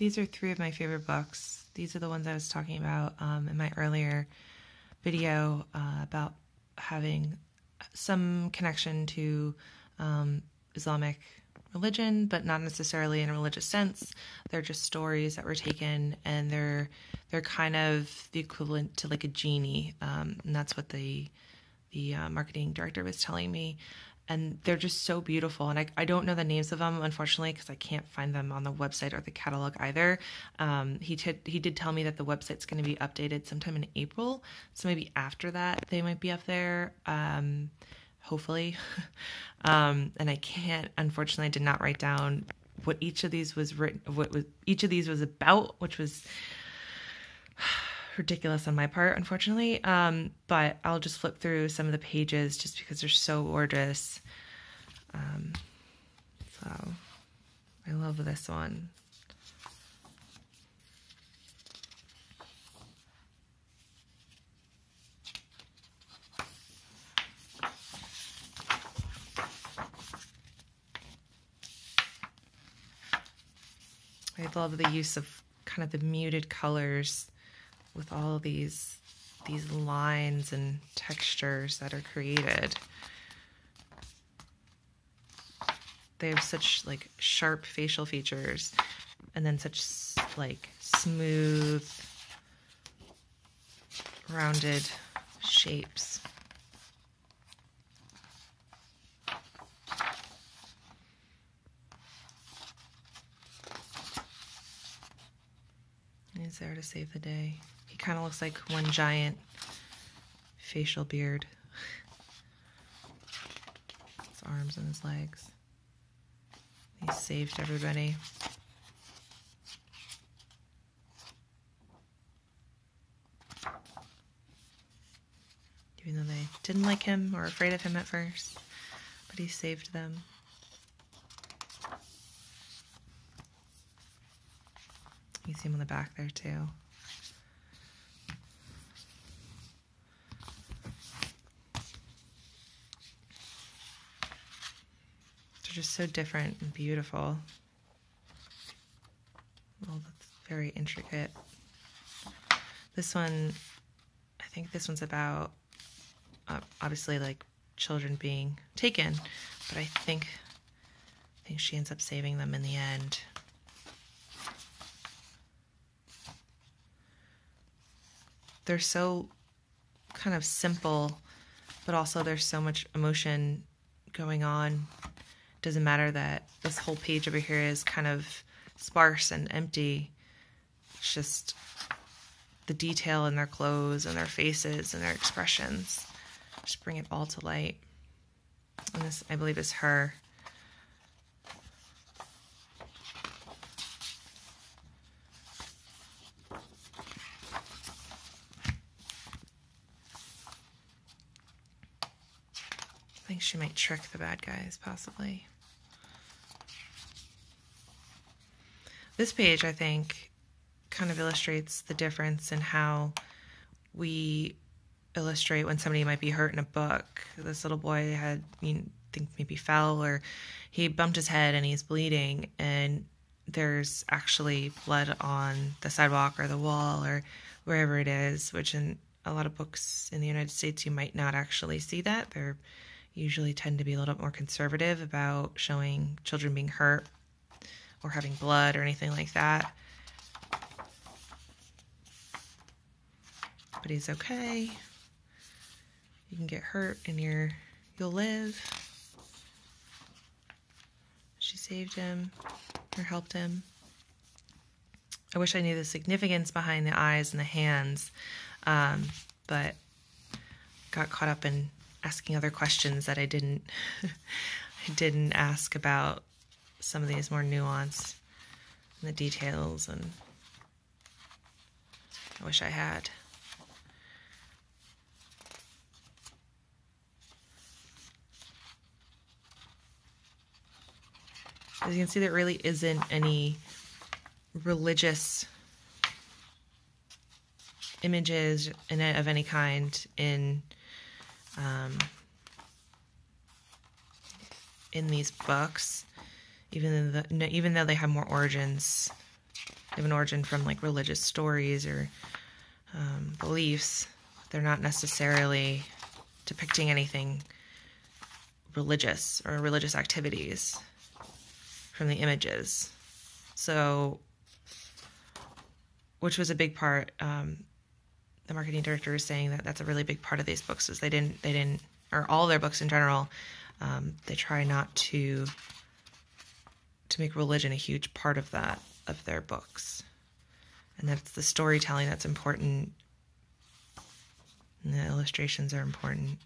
these are 3 of my favorite books. These are the ones I was talking about in my earlier video about having some connection to Islamic religion, but not necessarily in a religious sense. They're just stories that were taken, and they're kind of the equivalent to like a genie, and that's what the marketing director was telling me. And they're just so beautiful. And I don't know the names of them, unfortunately, because I can't find them on the website or the catalog either. He did tell me that the website's going to be updated sometime in April. So maybe after that, they might be up there, hopefully. And I can't, unfortunately, I did not write down what each of these was written, each of these was about, which was ridiculous on my part, unfortunately. But I'll just flip through some of the pages just because they're so gorgeous. So I love this one. I love the use of kind of the muted colors with all of these lines and textures that are created. They have such like sharp facial features and then such like smooth, rounded shapes. He's there to save the day. He kind of looks like one giant facial beard. His arms and his legs. He saved everybody. Even though they didn't like him or were afraid of him at first, but he saved them. You see him on the back there too. They're just so different and beautiful. Well, that's very intricate. This one, I think this one's about, obviously, like children being taken, but I think she ends up saving them in the end. They're so kind of simple, but also there's so much emotion going on. It doesn't matter that this whole page over here is kind of sparse and empty. It's just the detail in their clothes and their faces and their expressions. Just bring it all to light. And this, I believe, is her. I think she might trick the bad guys, possibly. This page, I think, kind of illustrates the difference in how we illustrate when somebody might be hurt in a book. This little boy had, I think maybe fell, or he bumped his head and he's bleeding, and there's actually blood on the sidewalk or the wall or wherever it is, which in a lot of books in the United States you might not actually see that. They're usually tend to be a little bit more conservative about showing children being hurt or having blood or anything like that. But he's okay. You can get hurt and you'll live. She saved him or helped him. I wish I knew the significance behind the eyes and the hands, but got caught up in asking other questions that I didn't ask about some of these more nuance and the details, and I wish I had. As you can see, there really isn't any religious images of any kind in these books, even though they have more origins have an origin from like religious stories or beliefs. They're not necessarily depicting anything religious or religious activities from the images. So, which was a big part. The marketing director is saying that that's a really big part of these books is they didn't, or all their books in general, they try not to make religion a huge part of their books. And that's the storytelling that's important. And the illustrations are important.